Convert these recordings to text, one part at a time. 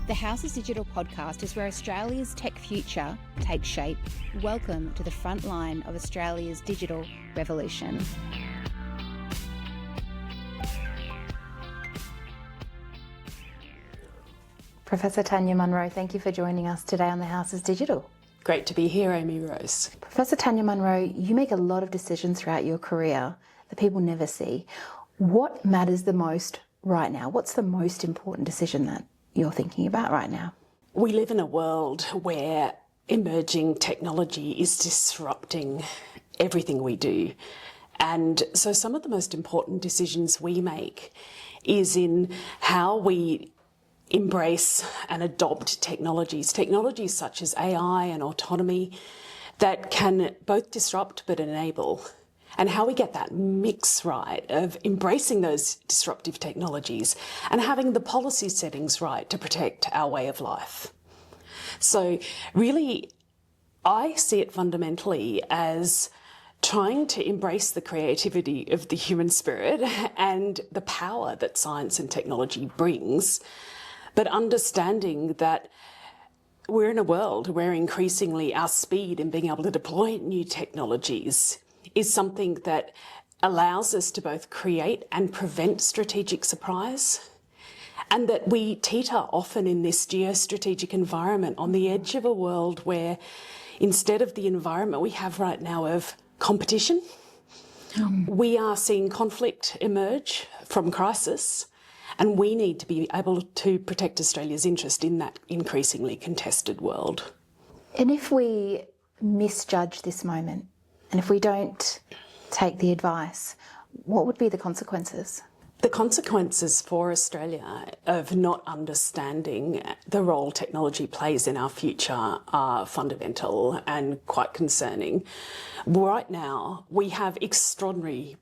The Houses Digital podcast is where Australia's tech future takes shape. Welcome to the front line of Australia's digital revolution. Professor Tanya Monro, thank you for joining us today on the Houses Digital. Great to be here, Amy Rose. Professor Tanya Monro, you make a lot of decisions throughout your career that people never see. What matters the most right now? What's the most important decision that you're thinking about right now? We live in a world where emerging technology is disrupting everything we do. And so some of the most important decisions we make is in how we embrace and adopt technologies such as AI and autonomy that can both disrupt but enable, and how we get that mix right of embracing those disruptive technologies and having the policy settings right to protect our way of life. So really, I see it fundamentally as trying to embrace the creativity of the human spirit and the power that science and technology brings, but understanding that we're in a world where increasingly our speed in being able to deploy new technologies is something that allows us to both create and prevent strategic surprise, and that we teeter often in this geostrategic environment on the edge of a world where instead of the environment we have right now of competition, we are seeing conflict emerge from crisis, and we need to be able to protect Australia's interest in that increasingly contested world. And if we misjudge this moment, and if we don't take the advice, what would be the consequences? The consequences for Australia of not understanding the role technology plays in our future are fundamental and quite concerning. Right now, we have extraordinary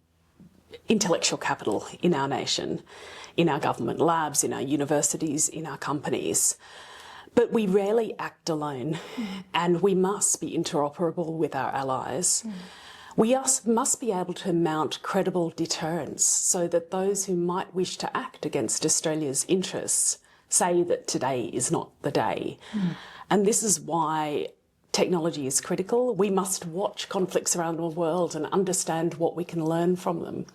intellectual capital in our nation, in our government labs, in our universities, in our companies. But we rarely act alone, and we must be interoperable with our allies. We must be able to mount credible deterrence so that those who might wish to act against Australia's interests say that today is not the day. And this is why technology is critical. We must watch conflicts around the world and understand what we can learn from them,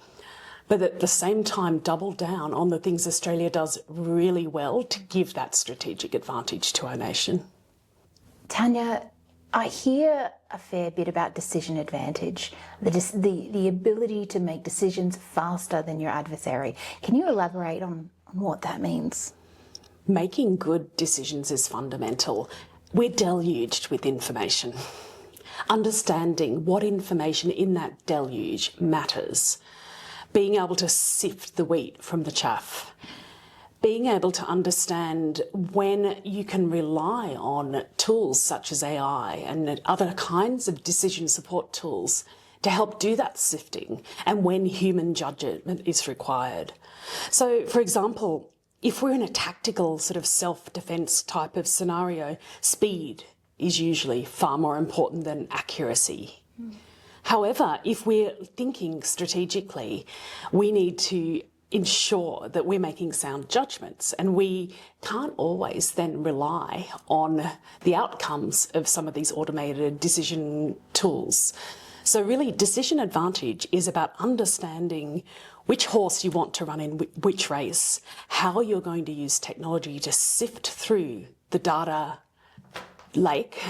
but at the same time double down on the things Australia does really well to give that strategic advantage to our nation. Tanya, I hear a fair bit about decision advantage, the ability to make decisions faster than your adversary. Can you elaborate on what that means? Making good decisions is fundamental. We're deluged with information. Understanding what information in that deluge matters. Being able to sift the wheat from the chaff, being able to understand when you can rely on tools such as AI and other kinds of decision support tools to help do that sifting, and when human judgment is required. So, for example, if we're in a tactical sort of self-defense type of scenario, speed is usually far more important than accuracy. However, if we're thinking strategically, we need to ensure that we're making sound judgments, and we can't always then rely on the outcomes of some of these automated decision tools. So really, decision advantage is about understanding which horse you want to run in which race, how you're going to use technology to sift through the data lake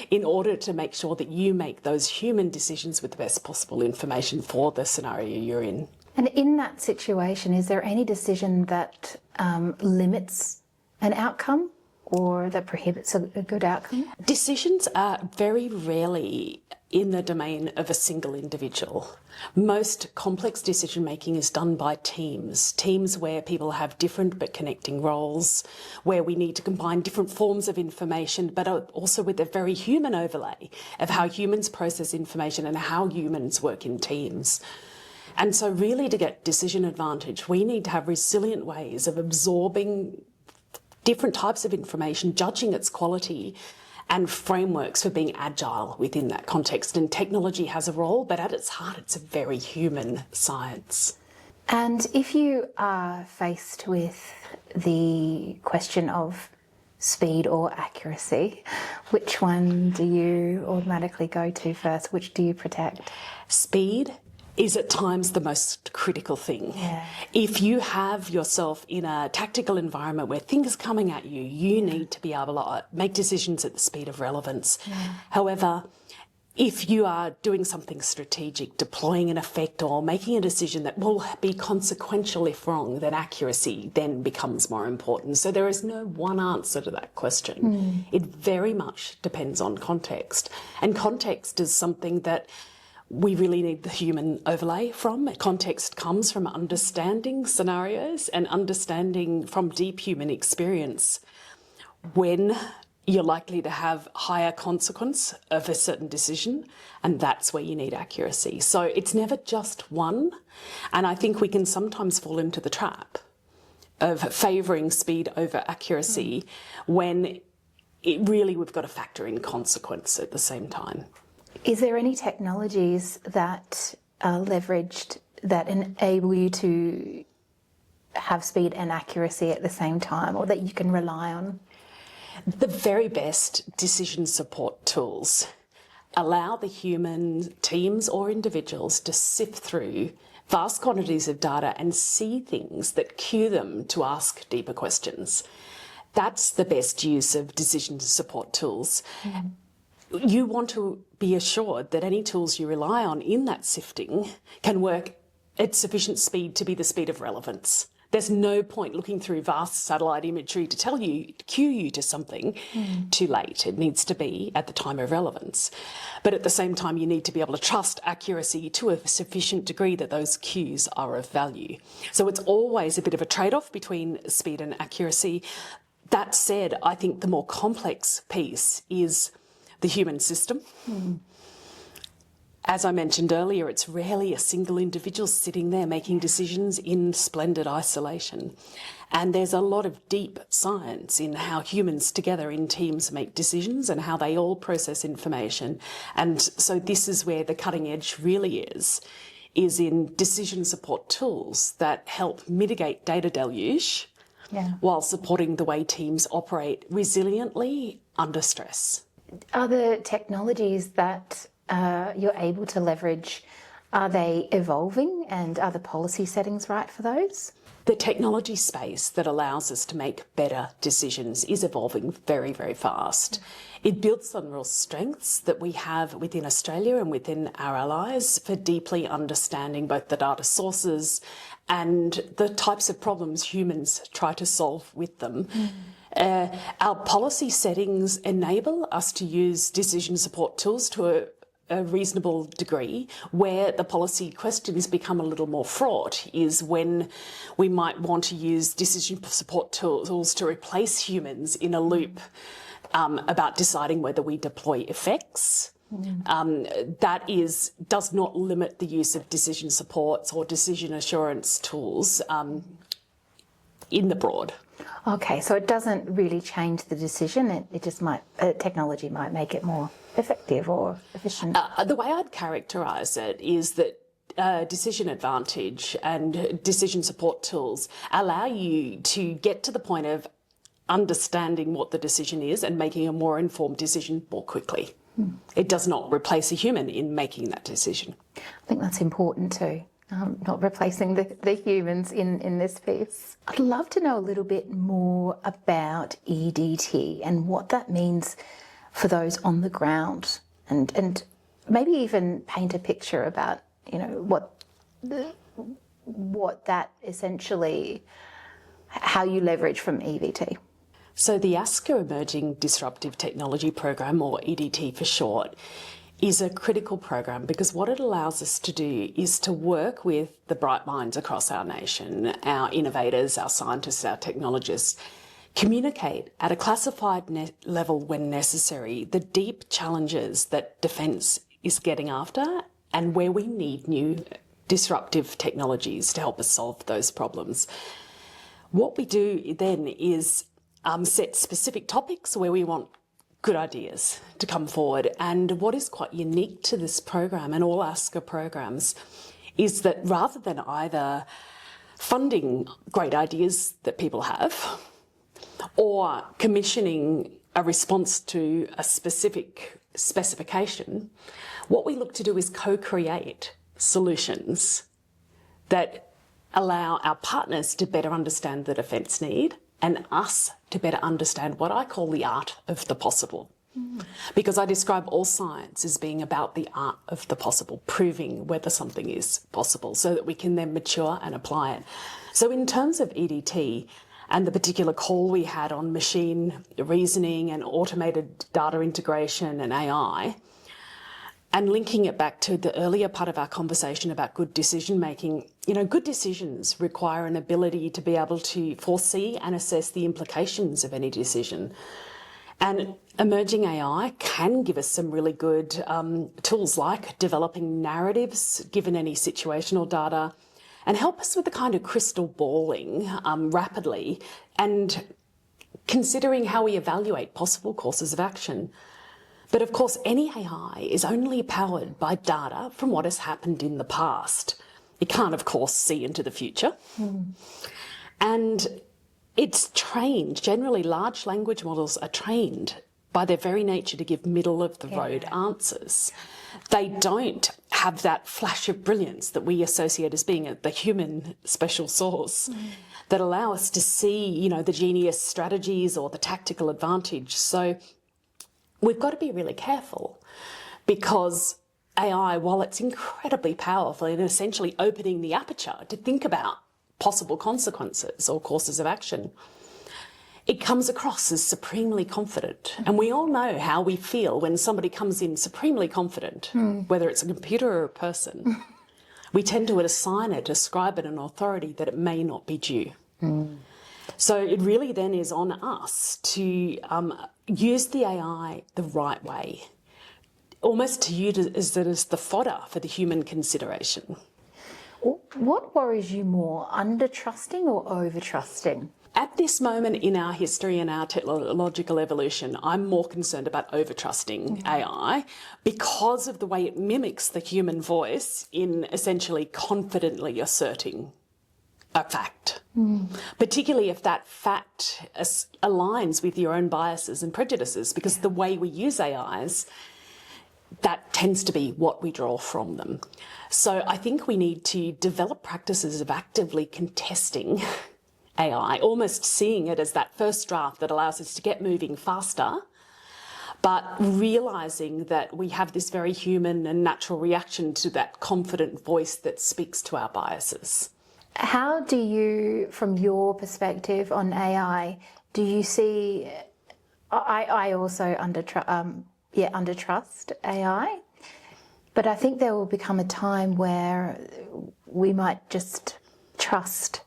in order to make sure that you make those human decisions with the best possible information for the scenario you're in. And in that situation, is there any decision that limits an outcome or that prohibits a good outcome? Decisions are very rarely in the domain of a single individual. Most complex decision making is done by teams where people have different but connecting roles, where we need to combine different forms of information, but also with a very human overlay of how humans process information and how humans work in teams. And so really, to get decision advantage, we need to have resilient ways of absorbing different types of information, judging its quality, and frameworks for being agile within that context. And technology has a role, but at its heart, it's a very human science. And if you are faced with the question of speed or accuracy, which one do you automatically go to first? Which do you protect? Speed is at times the most critical thing. Yeah. If you have yourself in a tactical environment where things are coming at you, you need to be able to make decisions at the speed of relevance. However, if you are doing something strategic, deploying an effect or making a decision that will be consequential if wrong, then accuracy then becomes more important. So there is no one answer to that question. It very much depends on context. And context is something that we really need the human overlay from. Context comes from understanding scenarios and understanding from deep human experience when you're likely to have higher consequence of a certain decision, and that's where you need accuracy. So it's never just one, and I think we can sometimes fall into the trap of favouring speed over accuracy when it really we've got to factor in consequence at the same time. Is there any technologies that are leveraged that enable you to have speed and accuracy at the same time, or that you can rely on? The very best decision support tools allow the human teams or individuals to sift through vast quantities of data and see things that cue them to ask deeper questions. That's the best use of decision support tools. You want to be assured that any tools you rely on in that sifting can work at sufficient speed to be the speed of relevance. There's no point looking through vast satellite imagery to cue you to something too late. It needs to be at the time of relevance. But at the same time, you need to be able to trust accuracy to a sufficient degree that those cues are of value. So it's always a bit of a trade-off between speed and accuracy. That said, I think the more complex piece is the human system. As I mentioned earlier, it's rarely a single individual sitting there making decisions in splendid isolation. And there's a lot of deep science in how humans together in teams make decisions and how they all process information. And so this is where the cutting edge really is in decision support tools that help mitigate data deluge while supporting the way teams operate resiliently under stress. Are the technologies that you're able to leverage, are they evolving, and are the policy settings right for those? The technology space that allows us to make better decisions is evolving very, very fast. It builds on real strengths that we have within Australia and within our allies for deeply understanding both the data sources and the types of problems humans try to solve with them. Our policy settings enable us to use decision support tools to a reasonable degree. Where the policy questions become a little more fraught is when we might want to use decision support tools to replace humans in a loop about deciding whether we deploy effects. That does not limit the use of decision supports or decision assurance tools in the broad. Okay, so it doesn't really change the decision. It just might, technology might make it more effective or efficient. The way I'd characterise it is that decision advantage and decision support tools allow you to get to the point of understanding what the decision is and making a more informed decision more quickly. It does not replace a human in making that decision. I think that's important too. Not replacing the humans in this piece. I'd love to know a little bit more about EDT and what that means for those on the ground, and maybe even paint a picture about, you know, what that essentially, how you leverage from EVT. So the ASCA Emerging Disruptive Technology Program, or EDT for short, is a critical program because what it allows us to do is to work with the bright minds across our nation, our innovators, our scientists, our technologists, communicate at a classified level when necessary the deep challenges that defence is getting after and where we need new disruptive technologies to help us solve those problems. What we do then is set specific topics where we want good ideas to come forward. And what is quite unique to this program and all ASCA programs is that rather than either funding great ideas that people have or commissioning a response to a specific specification, what we look to do is co-create solutions that allow our partners to better understand the defence need and us to better understand what I call the art of the possible. Because I describe all science as being about the art of the possible, proving whether something is possible so that we can then mature and apply it. So in terms of EDT and the particular call we had on machine reasoning and automated data integration and AI, and linking it back to the earlier part of our conversation about good decision making, good decisions require an ability to be able to foresee and assess the implications of any decision. And emerging AI can give us some really good tools like developing narratives given any situational data, and help us with the kind of crystal balling rapidly and considering how we evaluate possible courses of action. But of course, any AI is only powered by data from what has happened in the past. It can't, of course, see into the future. And it's trained, generally large language models are trained by their very nature to give middle-of-the-road answers. They don't have that flash of brilliance that we associate as being the human special sauce that allow us to see, the genius strategies or the tactical advantage. So we've got to be really careful, because AI, while it's incredibly powerful in essentially opening the aperture to think about possible consequences or courses of action, it comes across as supremely confident. And we all know how we feel when somebody comes in supremely confident, whether it's a computer or a person. We tend to ascribe it an authority that it may not be due. So it really then is on us to use the AI the right way, almost to use it as the fodder for the human consideration. What worries you more, under-trusting or over-trusting? At this moment in our history and our technological evolution, I'm more concerned about over-trusting AI because of the way it mimics the human voice in essentially confidently asserting a fact, particularly if that fact aligns with your own biases and prejudices, because the way we use AIs, that tends to be what we draw from them. So I think we need to develop practices of actively contesting AI, almost seeing it as that first draft that allows us to get moving faster, but realising that we have this very human and natural reaction to that confident voice that speaks to our biases. How do you, from your perspective on AI, do you see, I also undertrust AI, but I think there will become a time where we might just trust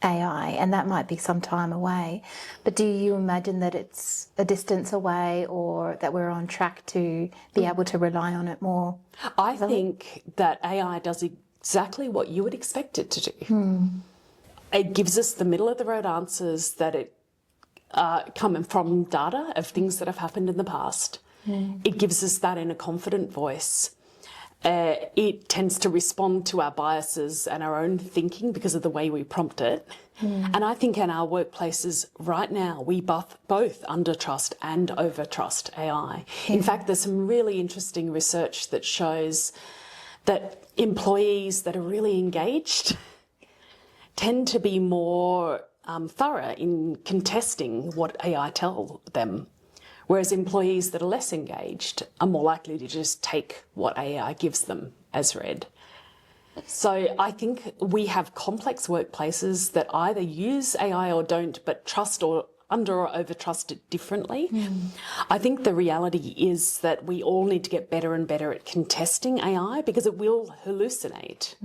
AI, and that might be some time away. But do you imagine that it's a distance away, or that we're on track to be able to rely on it more? I think that AI does exactly what you would expect it to do. It gives us the middle-of-the-road answers that it come from data of things that have happened in the past. It gives us that in a confident voice. It tends to respond to our biases and our own thinking because of the way we prompt it. And I think in our workplaces right now, we both undertrust and overtrust AI. In fact, there's some really interesting research that shows that employees that are really engaged tend to be more thorough in contesting what AI tell them, whereas employees that are less engaged are more likely to just take what AI gives them as read. So I think we have complex workplaces that either use AI or don't, but trust or under or overtrust it differently. I think the reality is that we all need to get better and better at contesting AI, because it will hallucinate.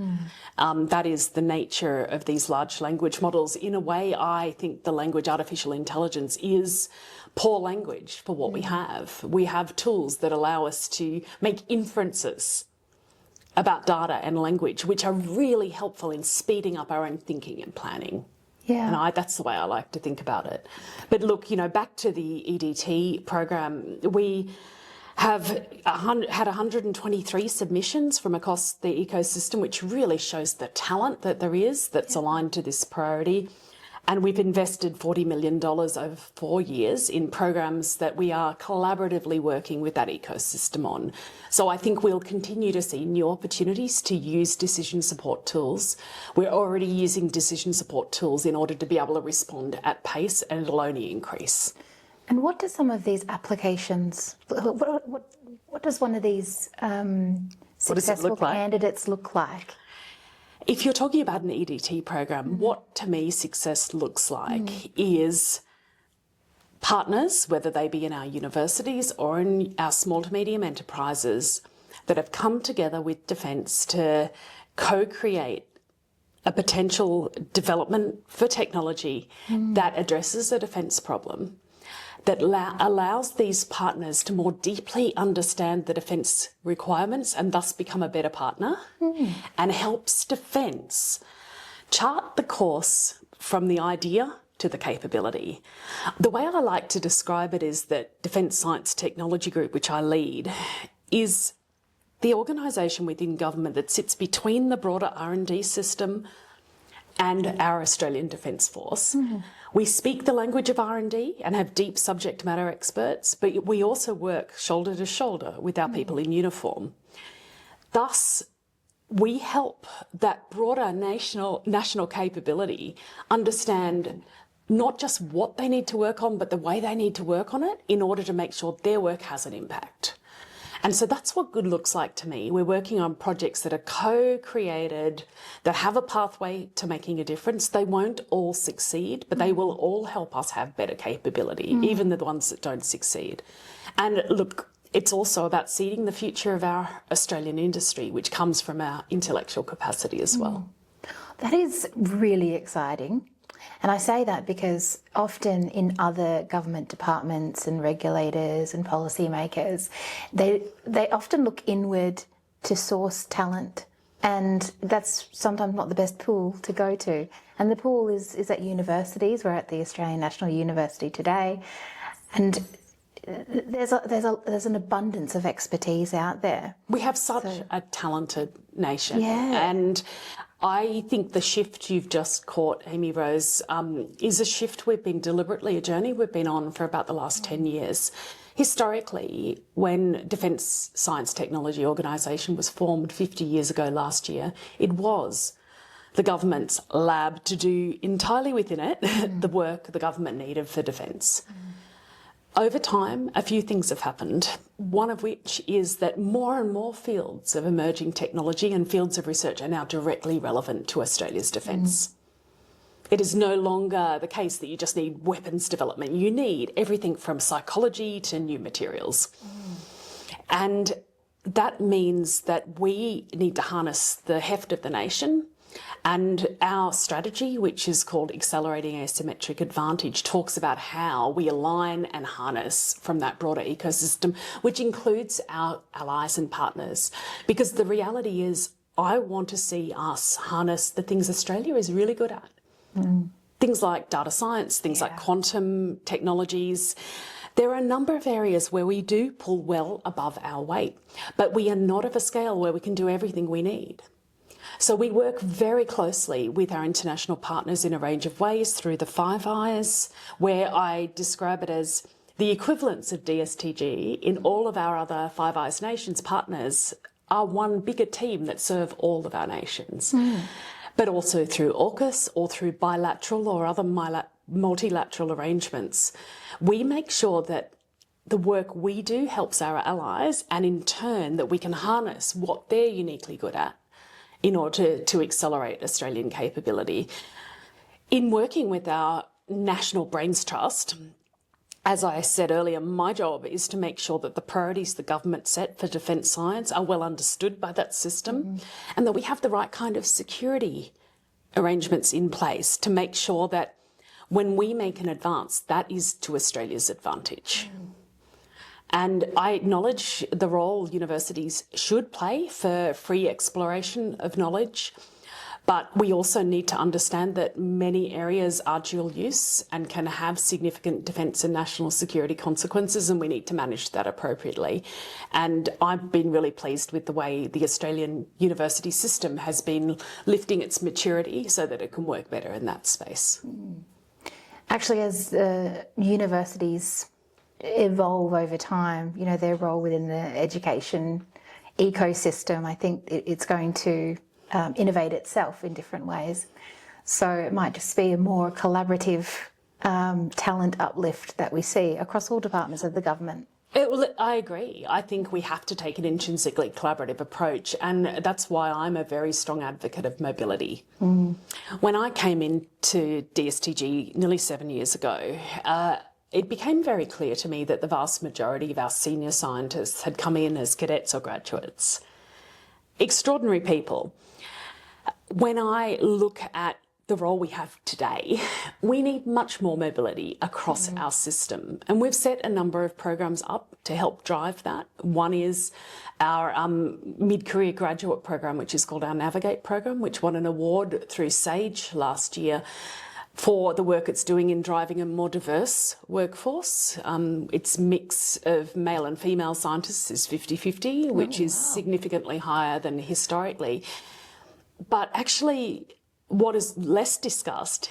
That is the nature of these large language models. In a way, I think the language artificial intelligence is poor language for what we have. We have tools that allow us to make inferences about data and language, which are really helpful in speeding up our own thinking and planning. And that's the way I like to think about it. But look, back to the EDT program, we have had 123 submissions from across the ecosystem, which really shows the talent that there is that's aligned to this priority. And we've invested $40 million over 4 years in programs that we are collaboratively working with that ecosystem on. So I think we'll continue to see new opportunities to use decision support tools. We're already using decision support tools in order to be able to respond at pace, and it'll only increase. And what do some of these applications, what does one of these successful candidates look like? If you're talking about an EDT program, what to me success looks like is partners, whether they be in our universities or in our small to medium enterprises, that have come together with Defence to co-create a potential development for technology that addresses a defence problem, that allows these partners to more deeply understand the defence requirements and thus become a better partner, and helps Defence chart the course from the idea to the capability. The way I like to describe it is that Defence Science Technology Group, which I lead, is the organisation within government that sits between the broader R&D system and our Australian Defence Force. We speak the language of R&D and have deep subject matter experts, but we also work shoulder to shoulder with our people in uniform. Thus, we help that broader national capability understand not just what they need to work on, but the way they need to work on it in order to make sure their work has an impact. And so that's what good looks like to me. We're working on projects that are co-created, that have a pathway to making a difference. They won't all succeed, but they will all help us have better capability, even the ones that don't succeed. And look, it's also about seeding the future of our Australian industry, which comes from our intellectual capacity as well. That is really exciting. And I say that because often in other government departments and regulators and policymakers, they often look inward to source talent, and that's sometimes not the best pool to go to. And the pool is at universities. We're at the Australian National University today, and there's an abundance of expertise out there. We have such a talented nation. Yeah. And I think the shift you've just caught, Amy Rose, is a shift a journey we've been on for about the last 10 years. Historically, when Defence Science Technology Organisation was formed 50 years ago last year, it was the government's lab to do entirely within it the work the government needed for defence. Over time, a few things have happened, one of which is that more and more fields of emerging technology and fields of research are now directly relevant to Australia's defence. It is no longer the case that you just need weapons development. You need everything from psychology to new materials. And that means that we need to harness the heft of the nation. And our strategy, which is called Accelerating Asymmetric Advantage, talks about how we align and harness from that broader ecosystem, which includes our allies and partners. Because the reality is, I want to see us harness the things Australia is really good at. Things like data science, things like quantum technologies. There are a number of areas where we do pull well above our weight, but we are not of a scale where we can do everything we need. So we work very closely with our international partners in a range of ways through the Five Eyes, where I describe it as the equivalents of DSTG in all of our other Five Eyes nations partners are one bigger team that serve all of our nations. But also through AUKUS or through bilateral or other multilateral arrangements, we make sure that the work we do helps our allies, and in turn that we can harness what they're uniquely good at in order to accelerate Australian capability. In working with our National Brains Trust, as I said earlier, my job is to make sure that the priorities the government set for defence science are well understood by that system, and that we have the right kind of security arrangements in place to make sure that when we make an advance, that is to Australia's advantage. And I acknowledge the role universities should play for free exploration of knowledge, but we also need to understand that many areas are dual use and can have significant defence and national security consequences, and we need to manage that appropriately. And I've been really pleased with the way the Australian university system has been lifting its maturity so that it can work better in that space. Actually, as universities evolve over time, you know, their role within the education ecosystem, I think it's going to innovate itself in different ways. So it might just be a more collaborative talent uplift that we see across all departments of the government. I agree. I think we have to take an intrinsically collaborative approach, and that's why I'm a very strong advocate of mobility. When I came into DSTG nearly 7 years ago, it became very clear to me that the vast majority of our senior scientists had come in as cadets or graduates. Extraordinary people. When I look at the role we have today, we need much more mobility across our system. And we've set a number of programs up to help drive that. One is our mid-career graduate program, which is called our Navigate program, which won an award through SAGE last year for the work it's doing in driving a more diverse workforce. Its mix of male and female scientists is 50-50, which is significantly higher than historically. But actually, what is less discussed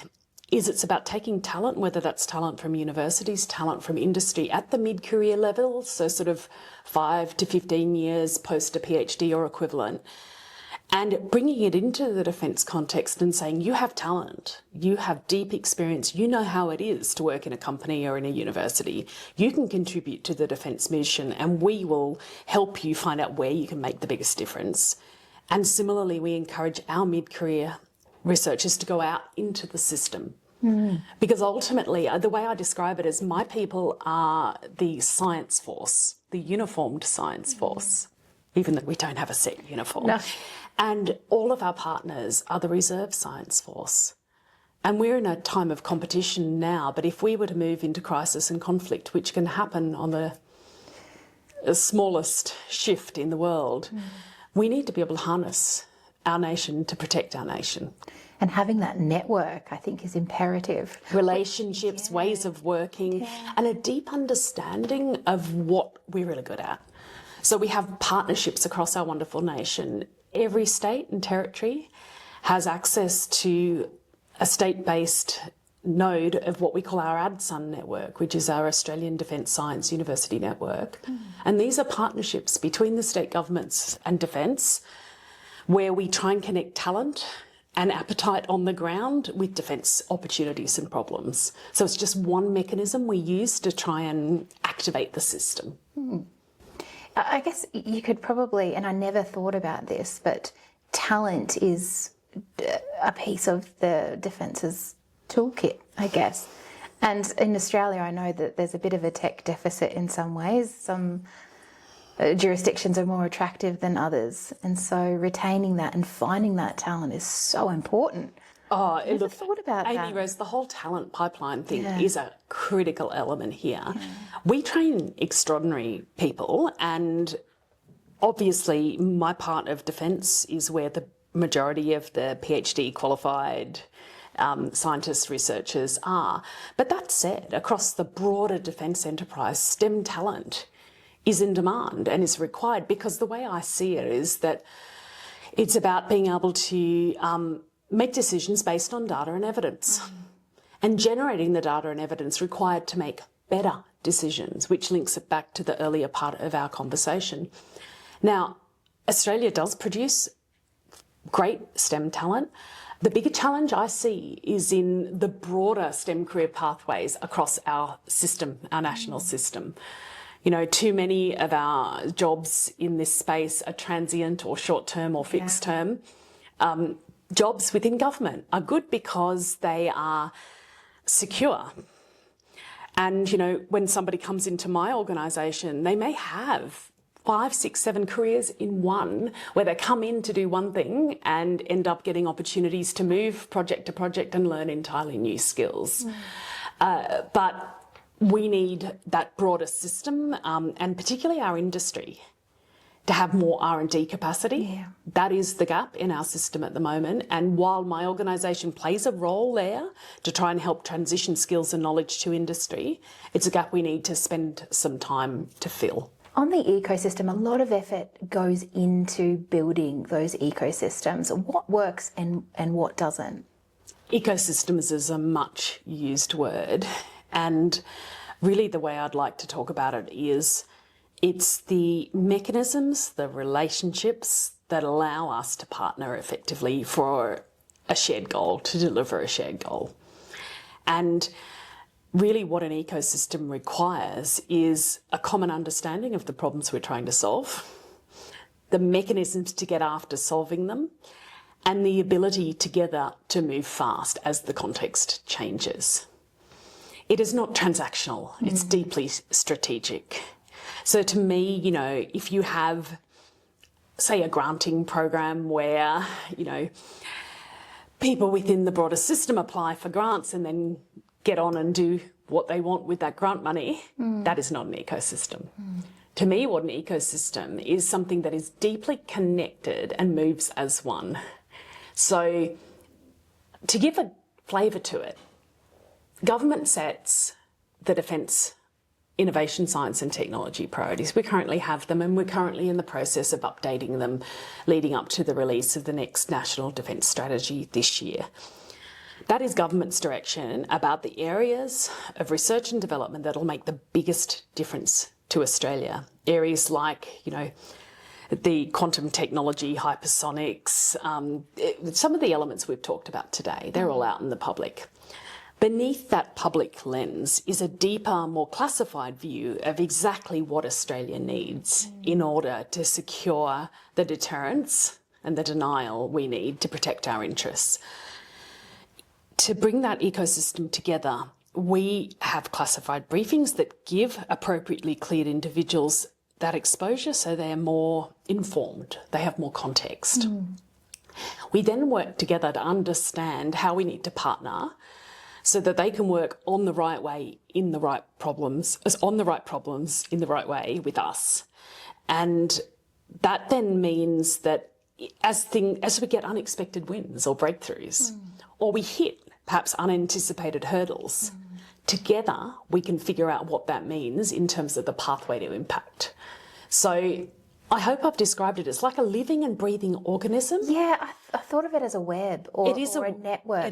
is it's about taking talent, whether that's talent from universities, talent from industry at the mid-career level, so sort of 5 to 15 years post a PhD or equivalent, and bringing it into the defence context and saying, you have talent, you have deep experience, you know how it is to work in a company or in a university, you can contribute to the defence mission and we will help you find out where you can make the biggest difference. And similarly, we encourage our mid-career researchers to go out into the system. Because ultimately, the way I describe it is my people are the science force, the uniformed science force, even though we don't have a set uniform. No. And all of our partners are the reserve science force. And we're in a time of competition now, but if we were to move into crisis and conflict, which can happen on the smallest shift in the world, we need to be able to harness our nation to protect our nation. And having that network, I think, is imperative. Relationships, ways of working, and a deep understanding of what we're really good at. So we have partnerships across our wonderful nation. Every state and territory has access to a state-based node of what we call our ADSUN network, which is our Australian Defence Science University Network. And these are partnerships between the state governments and defence, where we try and connect talent and appetite on the ground with defence opportunities and problems. So it's just one mechanism we use to try and activate the system. I guess you could probably, and I never thought about this, but talent is a piece of the defence's toolkit, I guess. And in Australia, I know that there's a bit of a tech deficit in some ways. Some jurisdictions are more attractive than others. And so retaining that and finding that talent is so important. Oh, I never thought about Amy that. Rose, the whole talent pipeline thing is a critical element here. We train extraordinary people, and obviously my part of defence is where the majority of the PhD qualified scientists, researchers are. But that said, across the broader defence enterprise, STEM talent is in demand and is required, because the way I see it is that it's about being able to make decisions based on data and evidence and generating the data and evidence required to make better decisions, which links it back to the earlier part of our conversation. Now, Australia does produce great STEM talent. The bigger challenge I see is in the broader STEM career pathways across our system, our national system. You know, too many of our jobs in this space are transient or short-term or fixed-term. Jobs within government are good because they are secure. And, you know, when somebody comes into my organisation, they may have 5, 6, 7 careers in one, where they come in to do one thing and end up getting opportunities to move project to project and learn entirely new skills. But we need that broader system, and particularly our industry, to have more R&D capacity. That is the gap in our system at the moment. And while my organisation plays a role there to try and help transition skills and knowledge to industry, it's a gap we need to spend some time to fill. On the ecosystem, a lot of effort goes into building those ecosystems. What works and what doesn't? Ecosystems is a much used word, and really the way I'd like to talk about it is it's the mechanisms, the relationships that allow us to partner effectively for a shared goal, to deliver a shared goal. And really what an ecosystem requires is a common understanding of the problems we're trying to solve, the mechanisms to get after solving them, and the ability together to move fast as the context changes. It is not transactional, it's deeply strategic. So to me, you know, if you have, say, a granting program where, you know, people within the broader system apply for grants and then get on and do what they want with that grant money, that is not an ecosystem. To me, what an ecosystem is something that is deeply connected and moves as one. So to give a flavour to it, government sets the defence, innovation, science and technology priorities. We currently have them, and we're currently in the process of updating them leading up to the release of the next National Defence Strategy this year. That is government's direction about the areas of research and development that will make the biggest difference to Australia. Areas like, you know, the quantum technology, hypersonics, some of the elements we've talked about today, they're all out in the public. Beneath that public lens is a deeper, more classified view of exactly what Australia needs in order to secure the deterrence and the denial we need to protect our interests. To bring that ecosystem together, we have classified briefings that give appropriately cleared individuals that exposure so they are more informed, they have more context. We then work together to understand how we need to partner so that they can work on the right way in the right problems, on the right problems in the right way with us. And that then means that as we get unexpected wins or breakthroughs, or we hit perhaps unanticipated hurdles, together we can figure out what that means in terms of the pathway to impact. So I hope I've described it as like a living and breathing organism. Yeah, I thought of it as a web or a network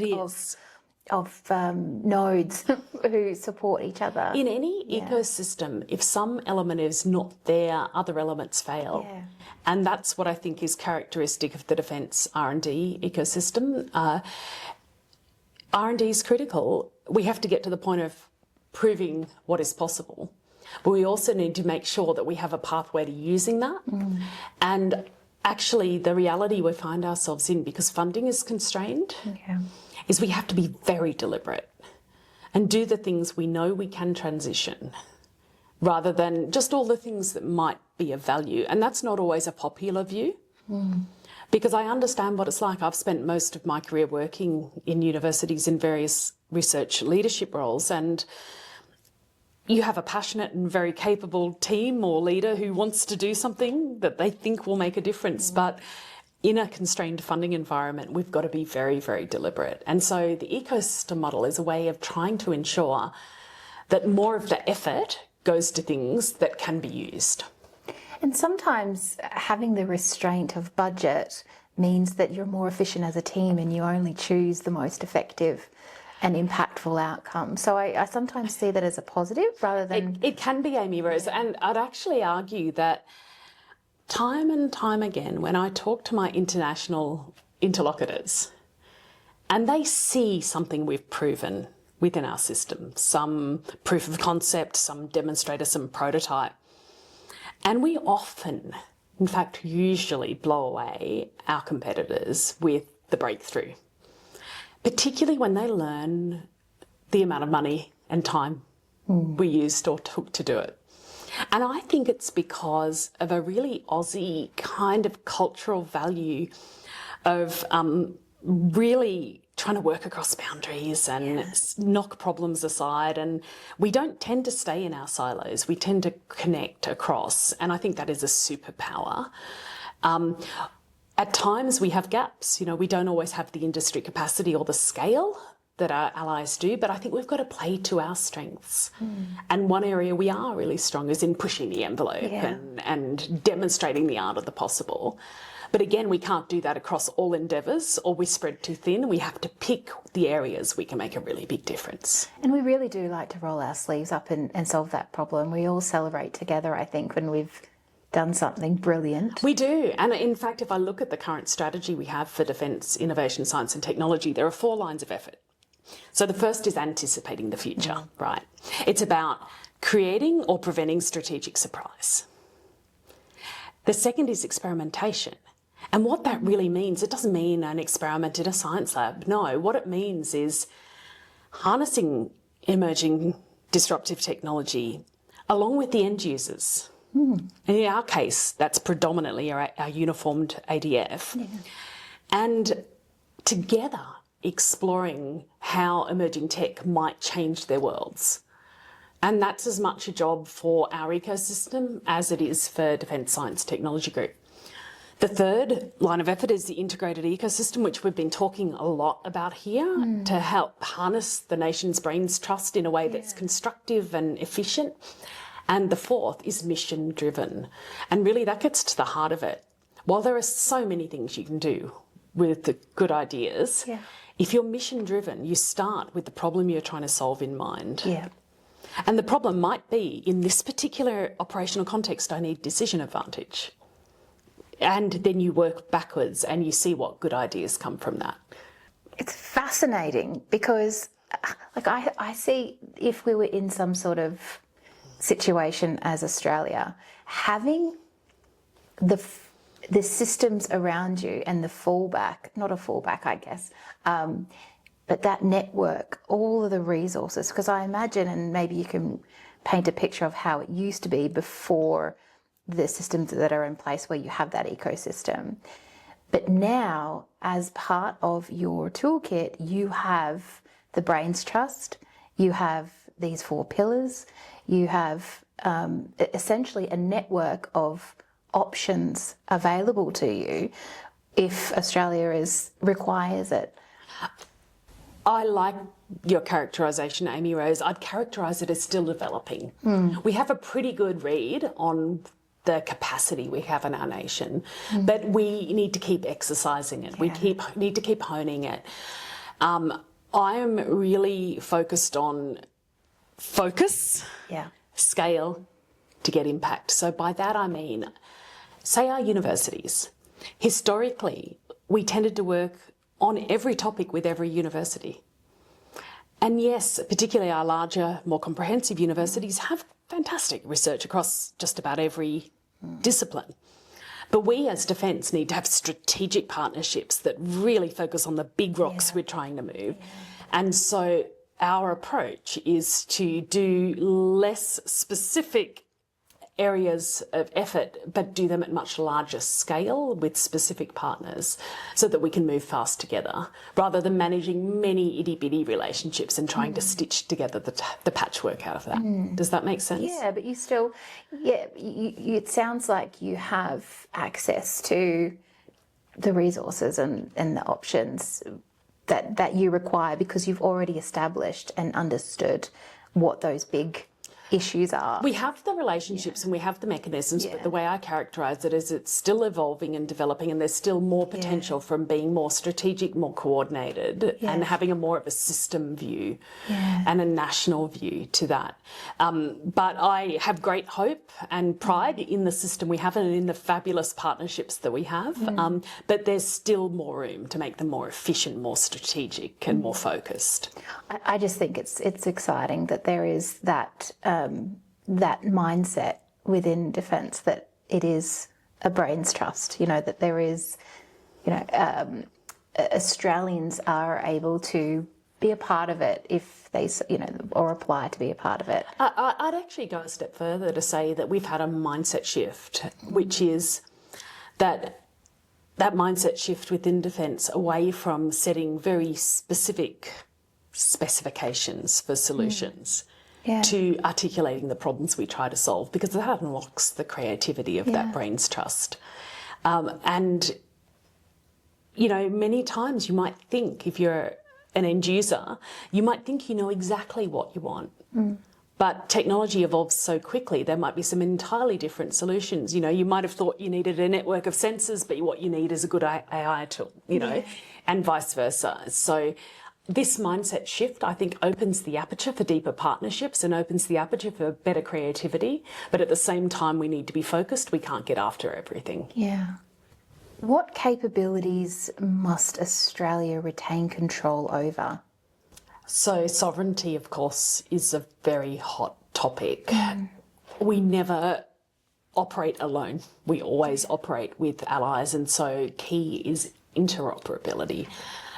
of nodes who support each other. In any ecosystem, if some element is not there, other elements fail. Yeah. And that's what I think is characteristic of the defence R&D ecosystem. R&D is critical. We have to get to the point of proving what is possible. But we also need to make sure that we have a pathway to using that. And actually the reality we find ourselves in, because funding is constrained, is we have to be very deliberate and do the things we know we can transition rather than just all the things that might be of value. And that's not always a popular view. Because I understand what it's like. I've spent most of my career working in universities in various research leadership roles, and you have a passionate and very capable team or leader who wants to do something that they think will make a difference. But in a constrained funding environment, we've got to be very, very deliberate. And so the ecosystem model is a way of trying to ensure that more of the effort goes to things that can be used. And sometimes having the restraint of budget means that you're more efficient as a team and you only choose the most effective and impactful outcome. So I sometimes see that as a positive rather than... It can be, Amy Rose, and I'd actually argue that time and time again when I talk to my international interlocutors and they see something we've proven within our system, some proof of concept, some demonstrator, some prototype, and we often, in fact, usually blow away our competitors with the breakthrough, particularly when they learn the amount of money and time we used or took to do it. And I think it's because of a really Aussie kind of cultural value of really trying to work across boundaries and knock problems aside. And we don't tend to stay in our silos. We tend to connect across. And I think that is a superpower. At times we have gaps. You know, we don't always have the industry capacity or the scale that our allies do, but I think we've got to play to our strengths. And one area we are really strong is in pushing the envelope and demonstrating the art of the possible. But again, we can't do that across all endeavours, or we spread too thin. We have to pick the areas we can make a really big difference. And we really do like to roll our sleeves up and solve that problem. We all celebrate together, I think, when we've done something brilliant. We do. And in fact, if I look at the current strategy we have for defence, innovation, science and technology, there are 4 lines of effort. So the first is anticipating the future, right? It's about creating or preventing strategic surprise. The second is experimentation. And what that really means, it doesn't mean an experiment in a science lab. No, what it means is harnessing emerging disruptive technology along with the end users. And in our case, that's predominantly our uniformed ADF. Yeah. And together exploring how emerging tech might change their worlds. And that's as much a job for our ecosystem as it is for Defence Science Technology Group. The third line of effort is the integrated ecosystem, which we've been talking a lot about here, to help harness the nation's brains trust in a way that's constructive and efficient. And the fourth is mission driven. And really that gets to the heart of it. While there are so many things you can do with the good ideas, if you're mission driven, you start with the problem you're trying to solve in mind. Yeah. And the problem might be, in this particular operational context, I need decision advantage. And then you work backwards and you see what good ideas come from that. It's fascinating because, like, I see if we were in some sort of situation as Australia, having the systems around you and the fallback, not a fallback, I guess, but that network, all of the resources, because I imagine, and maybe you can paint a picture of how it used to be before the systems that are in place where you have that ecosystem. But now, as part of your toolkit, you have the brains trust, you have these 4 pillars, you have essentially a network of options available to you if Australia requires it. I like your characterisation, Amy Rose. I'd characterise it as still developing. We have a pretty good read on the capacity we have in our nation, but we need to keep exercising it. We need to keep honing it. I'm really focused on focus, scale to get impact. So by that I mean, say our universities. Historically, we tended to work on every topic with every university. And yes, particularly our larger, more comprehensive universities have fantastic research across just about every discipline. But we as Defence need to have strategic partnerships that really focus on the big rocks we're trying to move. And so our approach is to do less specific areas of effort, but do them at much larger scale with specific partners so that we can move fast together, rather than managing many itty-bitty relationships and trying to stitch together the patchwork out of that. Does that make sense? Yeah, but you still, it sounds like you have access to the resources and the options that you require because you've already established and understood what those big issues are. We have the relationships and we have the mechanisms, but the way I characterise it is it's still evolving and developing, and there's still more potential from being more strategic, more coordinated, and having a more of a system view and a national view to that. But I have great hope and pride in the system we have and in the fabulous partnerships that we have, but there's still more room to make them more efficient, more strategic and more focused. I just think it's exciting that there is that that mindset within Defence that it is a brains trust, that there is, Australians are able to be a part of it if they, or apply to be a part of it. I'd actually go a step further to say that we've had a mindset shift, which is that mindset shift within Defence away from setting very specific specifications for solutions to articulating the problems we try to solve, because that unlocks the creativity of that brains trust. And, many times you might think, if you're an end user, you might think you know exactly what you want. But technology evolves so quickly, there might be some entirely different solutions. You know, you might have thought you needed a network of sensors, but what you need is a good AI tool, you know, and vice versa. So this mindset shift, I think, opens the aperture for deeper partnerships and opens the aperture for better creativity. But at the same time, we need to be focused. We can't get after everything. Yeah. What capabilities must Australia retain control over? So sovereignty, of course, is a very hot topic. We never operate alone. We always operate with allies, and so key is interoperability.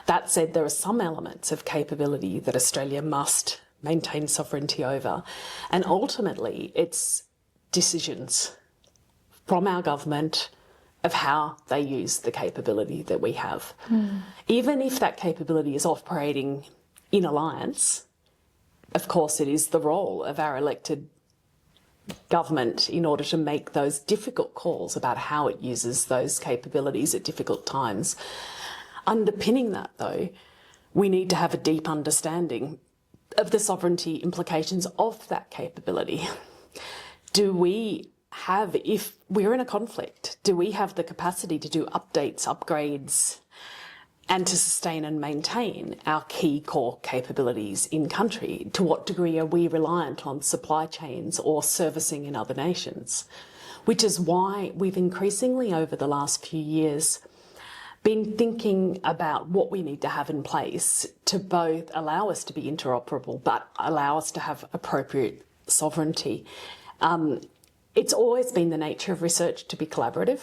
That said, there are some elements of capability that Australia must maintain sovereignty over, and ultimately it's decisions from our government of how they use the capability that we have. Even if that capability is operating in alliance, of course it is the role of our elected government in order to make those difficult calls about how it uses those capabilities at difficult times. Underpinning that, though, we need to have a deep understanding of the sovereignty implications of that capability. Do we have, if we're in a conflict, do we have the capacity to do updates, upgrades, and to sustain and maintain our key core capabilities in country? To what degree are we reliant on supply chains or servicing in other nations? Which is why we've increasingly over the last few years been thinking about what we need to have in place to both allow us to be interoperable but allow us to have appropriate sovereignty. It's always been the nature of research to be collaborative.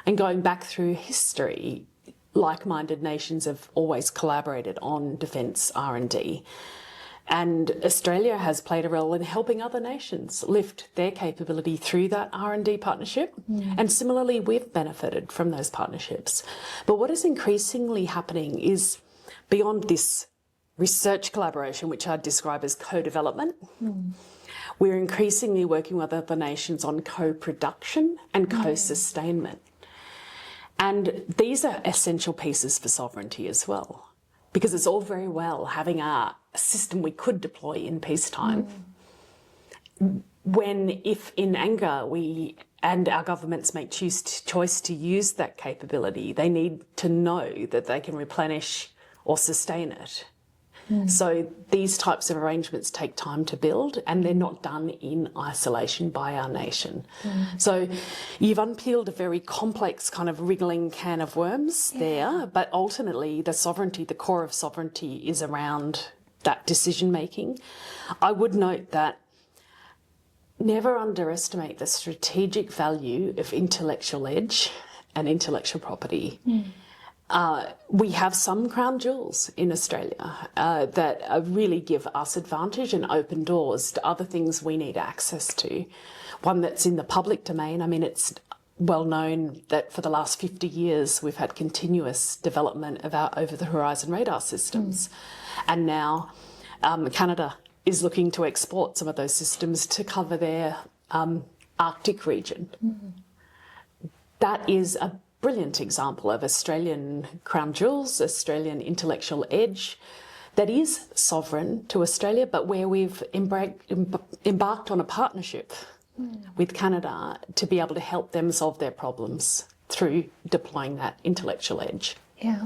And going back through history, like-minded nations have always collaborated on defence R&D. And Australia has played a role in helping other nations lift their capability through that R&D partnership. And similarly, we've benefited from those partnerships. But what is increasingly happening is beyond this research collaboration, which I'd describe as co-development, we're increasingly working with other nations on co-production and co-sustainment. And these are essential pieces for sovereignty as well, because it's all very well having a system we could deploy in peacetime. When, if in anger, we and our governments make choice to use that capability, they need to know that they can replenish or sustain it. So these types of arrangements take time to build, and they're not done in isolation by our nation. So you've unpeeled a very complex kind of wriggling can of worms there, but ultimately the sovereignty, the core of sovereignty is around that decision making. I would note that never underestimate the strategic value of intellectual edge and intellectual property. We have some crown jewels in Australia that really give us advantage and open doors to other things we need access to. One that's in the public domain, I mean, it's well known that for the last 50 years we've had continuous development of our over-the-horizon radar systems. And now Canada is looking to export some of those systems to cover their Arctic region. That is a brilliant example of Australian crown jewels, Australian intellectual edge that is sovereign to Australia, but where we've embarked on a partnership with Canada to be able to help them solve their problems through deploying that intellectual edge. Yeah.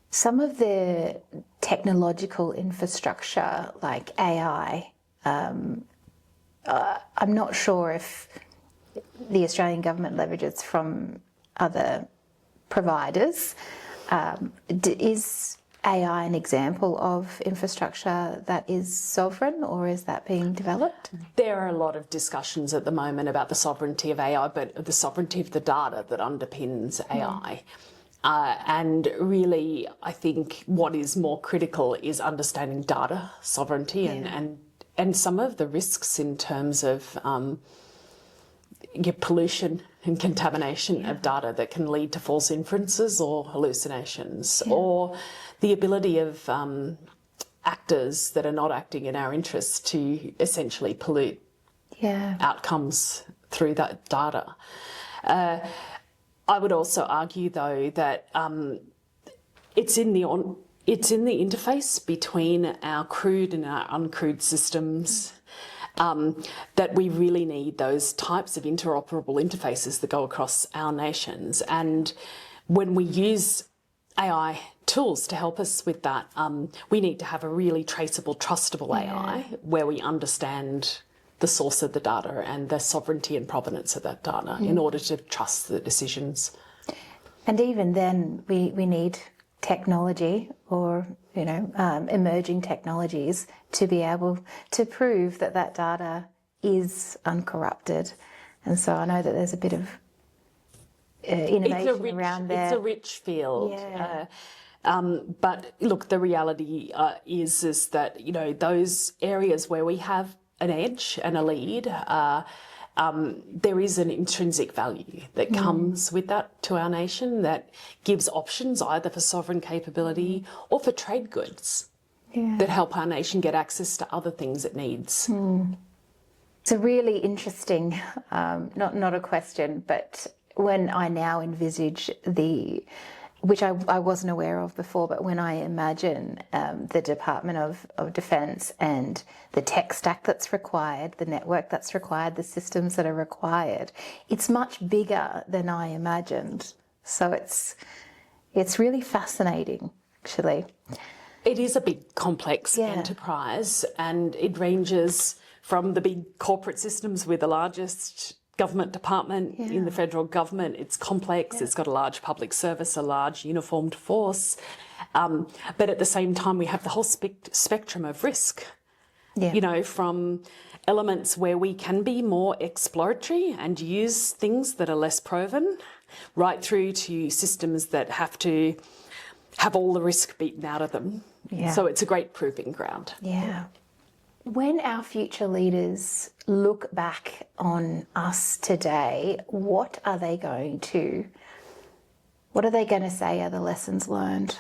Some of the technological infrastructure, like AI, I'm not sure if the Australian government leverages from other providers. Is AI an example of infrastructure that is sovereign, or is that being developed? There are a lot of discussions at the moment about the sovereignty of AI, but the sovereignty of the data that underpins AI. And really, I think what is more critical is understanding data sovereignty and some of the risks in terms of pollution and contamination of data that can lead to false inferences or hallucinations, or the ability of actors that are not acting in our interests to essentially pollute outcomes through that data. I would also argue, though, that it's in the It's in the interface between our crewed and our uncrewed systems that we really need those types of interoperable interfaces that go across our nations. And when we use AI tools to help us with that, we need to have a really traceable, trustable AI where we understand the source of the data and the sovereignty and provenance of that data in order to trust the decisions. And even then, we need technology or, emerging technologies to be able to prove that that data is uncorrupted. And so I know that there's a bit of innovation around there. It's a rich field. Yeah. But look, the reality is that, those areas where we have an edge and a lead, there is an intrinsic value that comes with that to our nation that gives options either for sovereign capability or for trade goods that help our nation get access to other things it needs. It's a really interesting, not a question, but when I now envisage which I wasn't aware of before, but when I imagine the Department of Defence and the tech stack that's required, the network that's required, the systems that are required, it's much bigger than I imagined. So it's really fascinating, actually. It is a big, complex enterprise, and it ranges from the big corporate systems with the largest government department in the federal government. It's complex, it's got a large public service, a large uniformed force. But at the same time, we have the whole spectrum of risk, from elements where we can be more exploratory and use things that are less proven, right through to systems that have to have all the risk beaten out of them. Yeah. So it's a great proving ground. Yeah. When our future leaders look back on us today, what are they going to say are the lessons learned?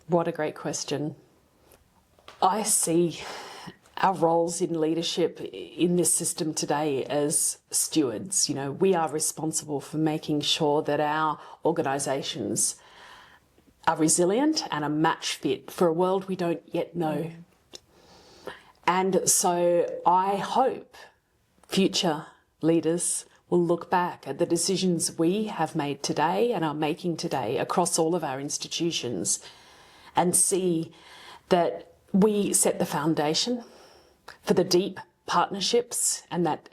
What a great question. I see our roles in leadership in this system today as stewards. We are responsible for making sure that our organisations are resilient and a match fit for a world we don't yet know. And so I hope future leaders will look back at the decisions we have made today and are making today across all of our institutions and see that we set the foundation for the deep partnerships and that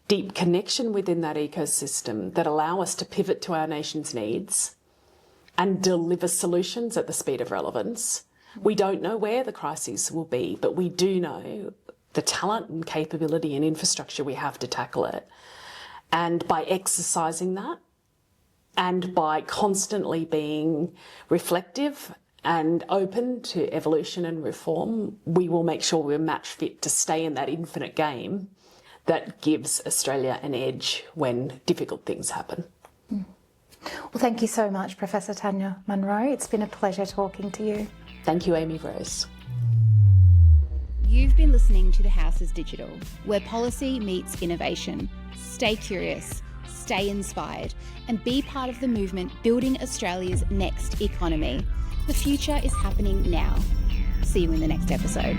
deep connection within that ecosystem that allow us to pivot to our nation's needs and deliver solutions at the speed of relevance. We don't know where the crises will be, but we do know the talent and capability and infrastructure we have to tackle it. And by exercising that and by constantly being reflective and open to evolution and reform, we will make sure we're match fit to stay in that infinite game that gives Australia an edge when difficult things happen. Well, thank you so much, Professor Tanya Monro. It's been a pleasure talking to you. Thank you, Amy Rose. You've been listening to The House is Digital, where policy meets innovation. Stay curious, stay inspired, and be part of the movement building Australia's next economy. The future is happening now. See you in the next episode.